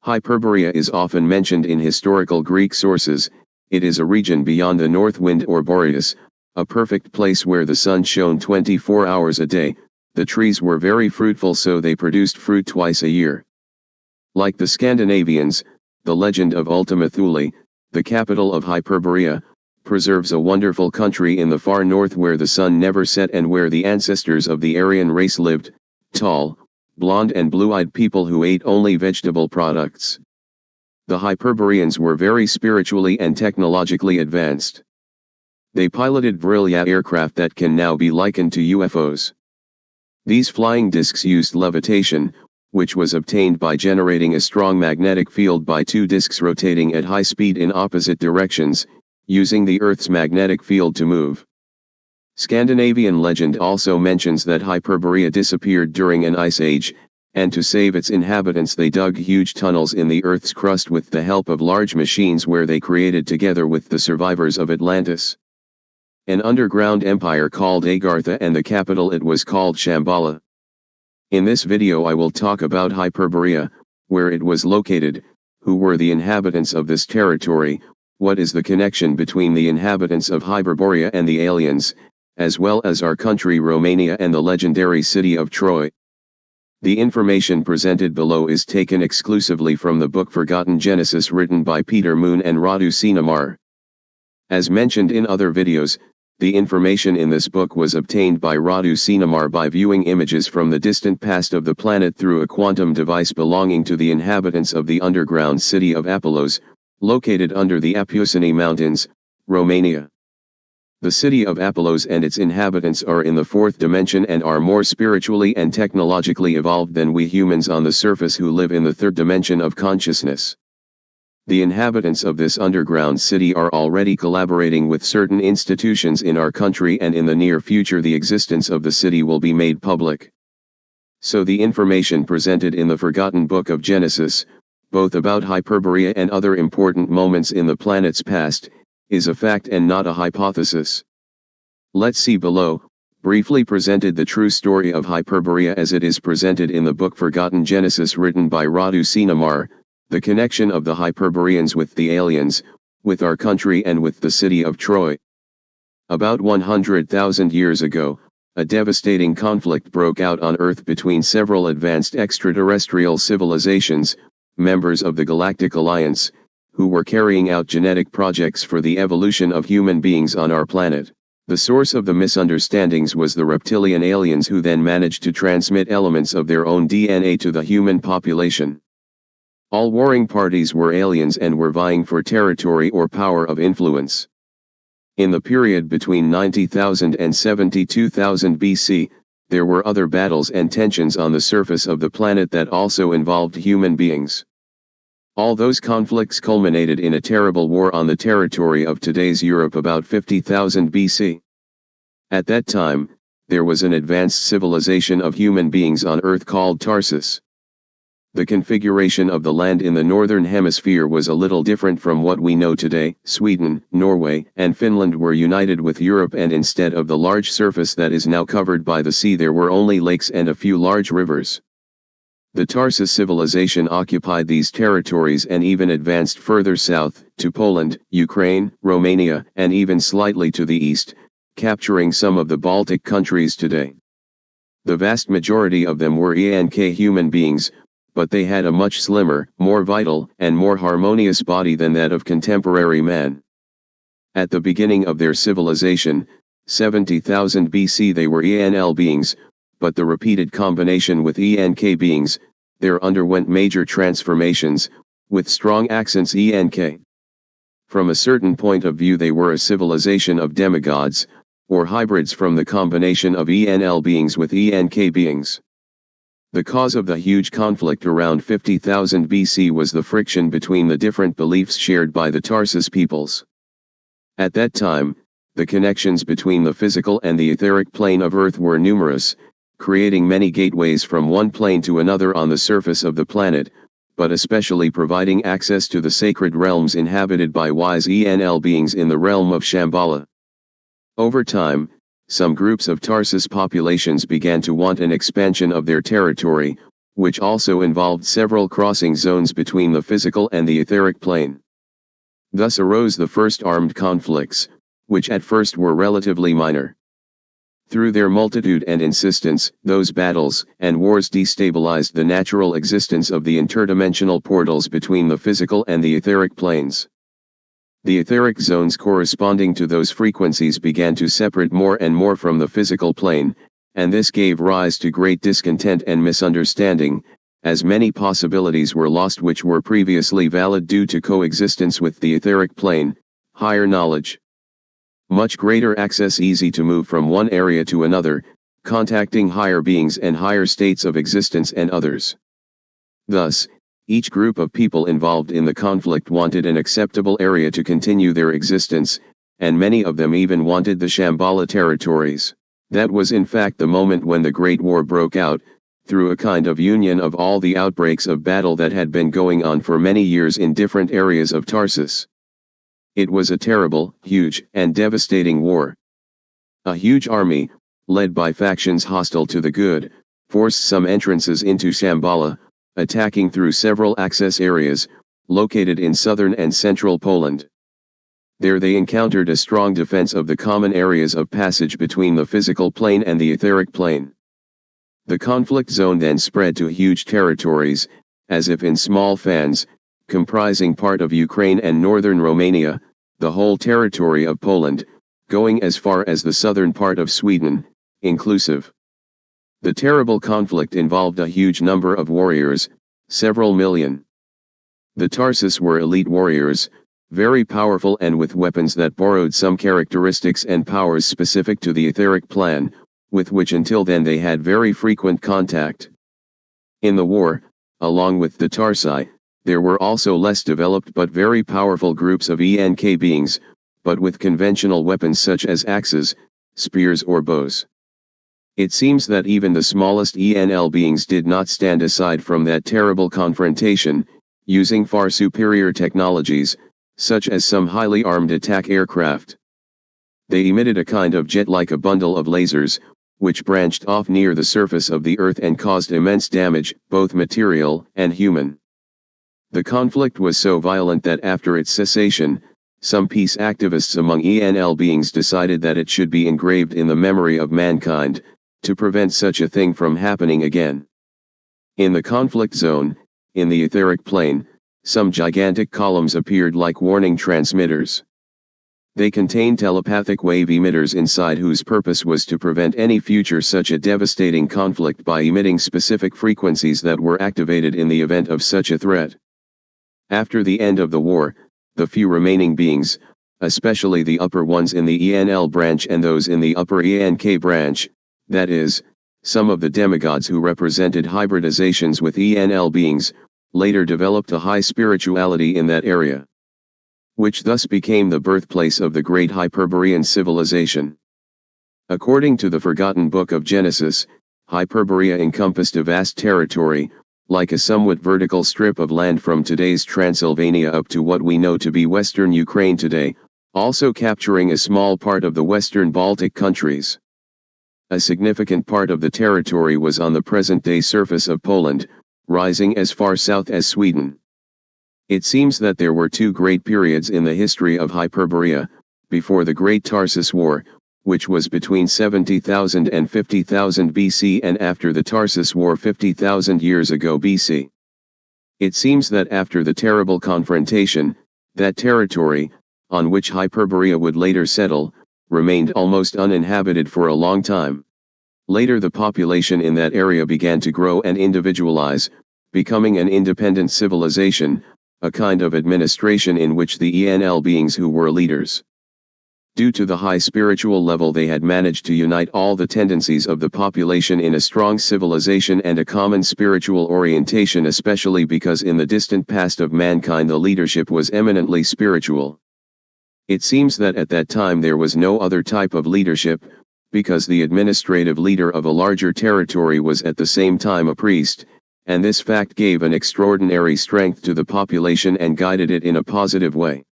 Hyperborea is often mentioned in historical Greek sources. It is a region beyond the north wind or Boreas, a perfect place where the sun shone 24 hours a day. The trees were very fruitful, so they produced fruit twice a year. Like the Scandinavians, the legend of Ultima Thule, the capital of Hyperborea, preserves a wonderful country in the far north where the sun never set and where the ancestors of the Aryan race lived, tall, blonde and blue-eyed people who ate only vegetable products. The Hyperboreans were very spiritually and technologically advanced. They piloted Borrelia aircraft that can now be likened to UFOs. These flying discs used levitation, which was obtained by generating a strong magnetic field by two discs rotating at high speed in opposite directions, using the Earth's magnetic field to move. Scandinavian legend also mentions that Hyperborea disappeared during an ice age, and to save its inhabitants they dug huge tunnels in the Earth's crust with the help of large machines where they created together with the survivors of Atlantis an underground empire called Agartha, and the capital it was called Shambhala. In this video I will talk about Hyperborea, where it was located, who were the inhabitants of this territory, what is the connection between the inhabitants of Hyperborea and the aliens, as well as our country Romania and the legendary city of Troy. The information presented below is taken exclusively from the book Forgotten Genesis written by Peter Moon and Radu Sinamar. As mentioned in other videos, the information in this book was obtained by Radu Sinamar by viewing images from the distant past of the planet through a quantum device belonging to the inhabitants of the underground city of Apollos, located under the Apuseni Mountains, Romania. The city of Apollos and its inhabitants are in the fourth dimension and are more spiritually and technologically evolved than we humans on the surface who live in the third dimension of consciousness. The inhabitants of this underground city are already collaborating with certain institutions in our country, and in the near future the existence of the city will be made public. So the information presented in the Forgotten Book of Genesis, both about Hyperborea and other important moments in the planet's past, is a fact and not a hypothesis. Let's see below, briefly presented the true story of Hyperborea as it is presented in the book Forgotten Genesis written by Radu Sinamar, the connection of the Hyperboreans with the aliens, with our country and with the city of Troy. About 100,000 years ago, a devastating conflict broke out on Earth between several advanced extraterrestrial civilizations, members of the Galactic Alliance, who were carrying out genetic projects for the evolution of human beings on our planet. The source of the misunderstandings was the reptilian aliens, who then managed to transmit elements of their own DNA to the human population. All warring parties were aliens and were vying for territory or power of influence. In the period between 90,000 and 72,000 BC, there were other battles and tensions on the surface of the planet that also involved human beings. All those conflicts culminated in a terrible war on the territory of today's Europe about 50,000 BC. At that time, there was an advanced civilization of human beings on Earth called Tarsus. The configuration of the land in the northern hemisphere was a little different from what we know today. Sweden, Norway, and Finland were united with Europe, and instead of the large surface that is now covered by the sea there were only lakes and a few large rivers. The Tarsus civilization occupied these territories and even advanced further south, to Poland, Ukraine, Romania, and even slightly to the east, capturing some of the Baltic countries today. The vast majority of them were ENK human beings, but they had a much slimmer, more vital, and more harmonious body than that of contemporary man. At the beginning of their civilization, 70,000 BC, they were ENL beings, but the repeated combination with ENK beings, there underwent major transformations, with strong accents ENK. From a certain point of view they were a civilization of demigods, or hybrids from the combination of ENL beings with ENK beings. The cause of the huge conflict around 50,000 BC was the friction between the different beliefs shared by the Tarsus peoples. At that time, the connections between the physical and the etheric plane of Earth were numerous, creating many gateways from one plane to another on the surface of the planet, but especially providing access to the sacred realms inhabited by wise ENL beings in the realm of Shambhala. Over time, some groups of Tarsus populations began to want an expansion of their territory, which also involved several crossing zones between the physical and the etheric plane. Thus arose the first armed conflicts, which at first were relatively minor. Through their multitude and insistence, those battles and wars destabilized the natural existence of the interdimensional portals between the physical and the etheric planes. The etheric zones corresponding to those frequencies began to separate more and more from the physical plane, and this gave rise to great discontent and misunderstanding, as many possibilities were lost which were previously valid due to coexistence with the etheric plane, higher knowledge. Much greater access, easy to move from one area to another, contacting higher beings and higher states of existence and others. Thus, each group of people involved in the conflict wanted an acceptable area to continue their existence, and many of them even wanted the Shambhala territories. That was in fact the moment when the Great War broke out, through a kind of union of all the outbreaks of battle that had been going on for many years in different areas of Tarsus. It was a terrible, huge, and devastating war. A huge army, led by factions hostile to the good, forced some entrances into Shambhala, attacking through several access areas, located in southern and central Poland. There they encountered a strong defense of the common areas of passage between the physical plane and the etheric plane. The conflict zone then spread to huge territories, as if in small fans, comprising part of Ukraine and northern Romania, the whole territory of Poland, going as far as the southern part of Sweden, inclusive. The terrible conflict involved a huge number of warriors, several million. The Tarsus were elite warriors, very powerful and with weapons that borrowed some characteristics and powers specific to the etheric plan, with which until then they had very frequent contact. In the war, along with the Tarsi, there were also less developed but very powerful groups of ENK beings, but with conventional weapons such as axes, spears or bows. It seems that even the smallest ENL beings did not stand aside from that terrible confrontation, using far superior technologies, such as some highly armed attack aircraft. They emitted a kind of jet like a bundle of lasers, which branched off near the surface of the earth and caused immense damage, both material and human. The conflict was so violent that after its cessation, some peace activists among ENL beings decided that it should be engraved in the memory of mankind, to prevent such a thing from happening again. In the conflict zone, in the etheric plane, some gigantic columns appeared like warning transmitters. They contained telepathic wave emitters inside whose purpose was to prevent any future such a devastating conflict by emitting specific frequencies that were activated in the event of such a threat. After the end of the war, the few remaining beings, especially the upper ones in the ENL branch and those in the upper ENK branch, that is, some of the demigods who represented hybridizations with ENL beings, later developed a high spirituality in that area, which thus became the birthplace of the great Hyperborean civilization. According to the forgotten book of Genesis, Hyperborea encompassed a vast territory, like a somewhat vertical strip of land from today's Transylvania up to what we know to be western Ukraine today, also capturing a small part of the western Baltic countries. A significant part of the territory was on the present-day surface of Poland, rising as far south as Sweden. It seems that there were two great periods in the history of Hyperborea, before the Great Tarsus War, which was between 70,000 and 50,000 BC, and after the Tarsus War 50,000 years ago BC. It seems that after the terrible confrontation, that territory, on which Hyperborea would later settle, remained almost uninhabited for a long time. Later the population in that area began to grow and individualize, becoming an independent civilization, a kind of administration in which the ENL beings who were leaders. Due to the high spiritual level they had managed to unite all the tendencies of the population in a strong civilization and a common spiritual orientation, especially because in the distant past of mankind the leadership was eminently spiritual. It seems that at that time there was no other type of leadership, because the administrative leader of a larger territory was at the same time a priest, and this fact gave an extraordinary strength to the population and guided it in a positive way.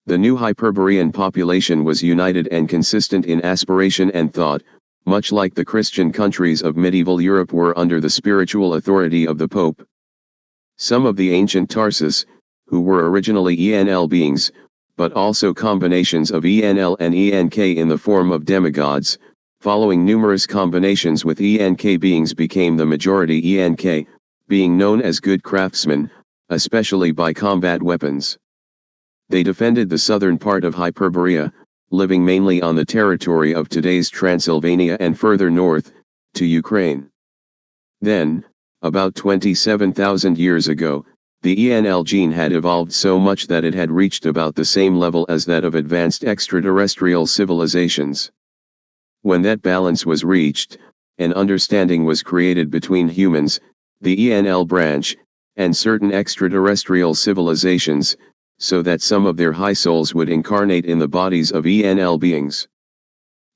The new Hyperborean population was united and consistent in aspiration and thought, much like the Christian countries of medieval Europe were under the spiritual authority of the Pope. Some of the ancient Tarsus, who were originally ENL beings, but also combinations of ENL and ENK in the form of demigods, following numerous combinations with ENK beings became the majority ENK, being known as good craftsmen, especially by combat weapons. They defended the southern part of Hyperborea, living mainly on the territory of today's Transylvania and further north, to Ukraine. Then, about 27,000 years ago, the ENL gene had evolved so much that it had reached about the same level as that of advanced extraterrestrial civilizations. When that balance was reached, an understanding was created between humans, the ENL branch, and certain extraterrestrial civilizations, so that some of their high souls would incarnate in the bodies of ENL beings.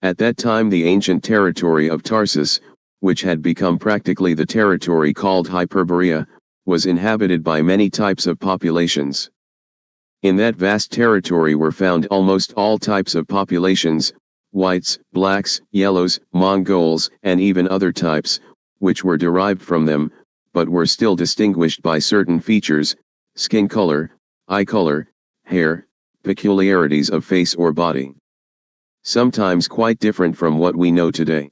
At that time the ancient territory of Tarsus, which had become practically the territory called Hyperborea, was inhabited by many types of populations. In that vast territory were found almost all types of populations, whites, blacks, yellows, Mongols, and even other types, which were derived from them, but were still distinguished by certain features, skin color, eye color, hair, peculiarities of face or body. Sometimes quite different from what we know today.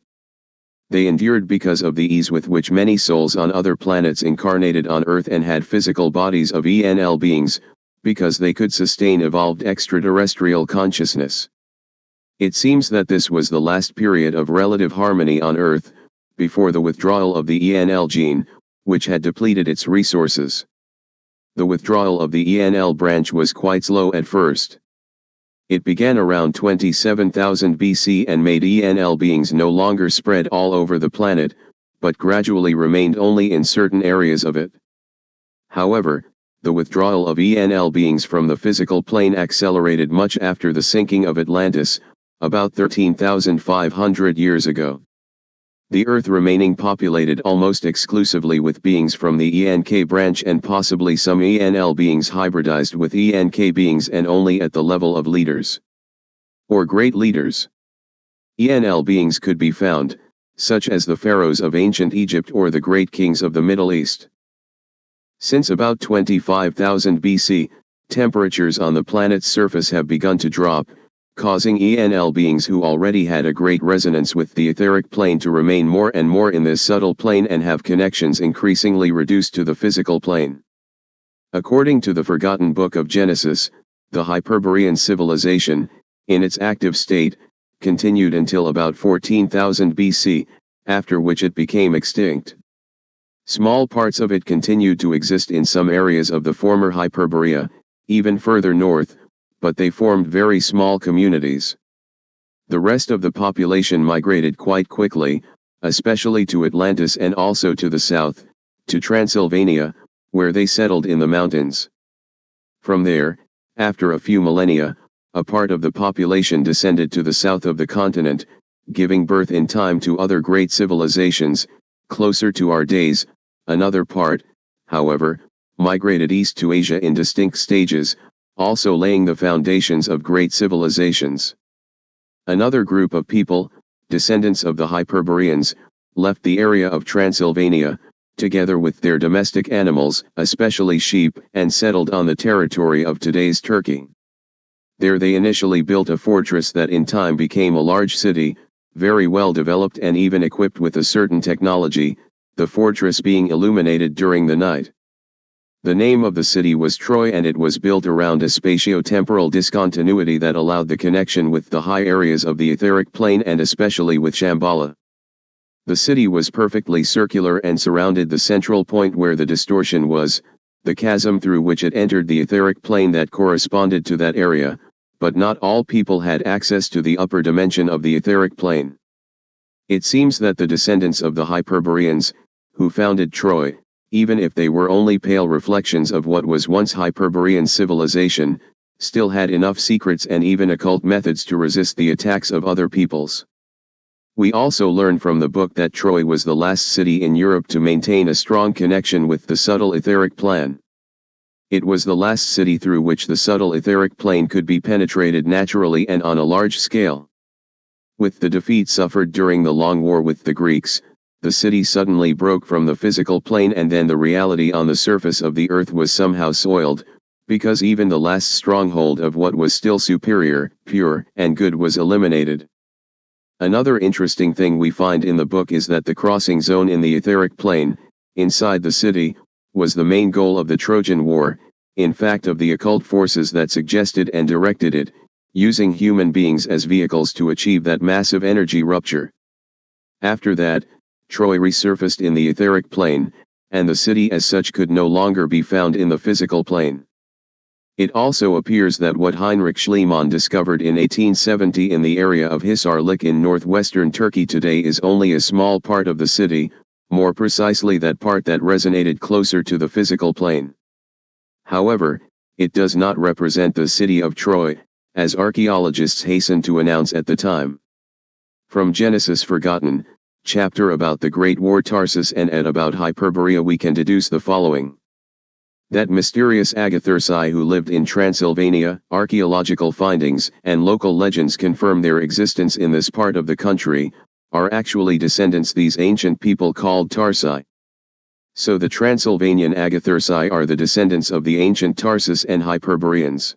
They endured because of the ease with which many souls on other planets incarnated on Earth and had physical bodies of ENL beings, because they could sustain evolved extraterrestrial consciousness. It seems that this was the last period of relative harmony on Earth, before the withdrawal of the ENL gene, which had depleted its resources. The withdrawal of the ENL branch was quite slow at first. It began around 27,000 BC and made ENL beings no longer spread all over the planet, but gradually remained only in certain areas of it. However, the withdrawal of ENL beings from the physical plane accelerated much after the sinking of Atlantis, about 13,500 years ago. The Earth remaining populated almost exclusively with beings from the ENK branch and possibly some ENL beings hybridized with ENK beings and only at the level of leaders. Or great leaders. ENL beings could be found, such as the pharaohs of ancient Egypt or the great kings of the Middle East. Since about 25,000 BC, temperatures on the planet's surface have begun to drop, causing ENL beings who already had a great resonance with the etheric plane to remain more and more in this subtle plane and have connections increasingly reduced to the physical plane. According to the forgotten book of Genesis, the Hyperborean civilization, in its active state, continued until about 14,000 BC, after which it became extinct. Small parts of it continued to exist in some areas of the former Hyperborea, even further north, but they formed very small communities. The rest of the population migrated quite quickly, especially to Atlantis and also to the south, to Transylvania, where they settled in the mountains. From there, after a few millennia, a part of the population descended to the south of the continent, giving birth in time to other great civilizations, closer to our days. Another part, however, migrated east to Asia in distinct stages, also laying the foundations of great civilizations. Another group of people, descendants of the Hyperboreans, left the area of Transylvania, together with their domestic animals, especially sheep, and settled on the territory of today's Turkey. There they initially built a fortress that in time became a large city, very well developed and even equipped with a certain technology, the fortress being illuminated during the night. The name of the city was Troy and it was built around a spatio-temporal discontinuity that allowed the connection with the high areas of the etheric plane and especially with Shambhala. The city was perfectly circular and surrounded the central point where the distortion was, the chasm through which it entered the etheric plane that corresponded to that area, but not all people had access to the upper dimension of the etheric plane. It seems that the descendants of the Hyperboreans, who founded Troy, even if they were only pale reflections of what was once Hyperborean civilization, still had enough secrets and even occult methods to resist the attacks of other peoples. We also learn from the book that Troy was the last city in Europe to maintain a strong connection with the subtle etheric plane. It was the last city through which the subtle etheric plane could be penetrated naturally and on a large scale. With the defeat suffered during the long war with the Greeks, the city suddenly broke from the physical plane, and then the reality on the surface of the earth was somehow soiled, because even the last stronghold of what was still superior, pure, and good was eliminated. Another interesting thing we find in the book is that the crossing zone in the etheric plane, inside the city, was the main goal of the Trojan War, in fact of the occult forces that suggested and directed it, using human beings as vehicles to achieve that massive energy rupture. After that, Troy resurfaced in the etheric plane, and the city as such could no longer be found in the physical plane. It also appears that what Heinrich Schliemann discovered in 1870 in the area of Hisarlik in northwestern Turkey today is only a small part of the city, more precisely that part that resonated closer to the physical plane. However, it does not represent the city of Troy, as archaeologists hasten to announce at the time. From Genesis Forgotten, chapter about the Great War Tarsus and Ed about Hyperborea, we can deduce the following. That mysterious Agathyrsi who lived in Transylvania, archaeological findings and local legends confirm their existence in this part of the country, are actually descendants these ancient people called Tarsi. So the Transylvanian Agathyrsi are the descendants of the ancient Tarsus and Hyperboreans.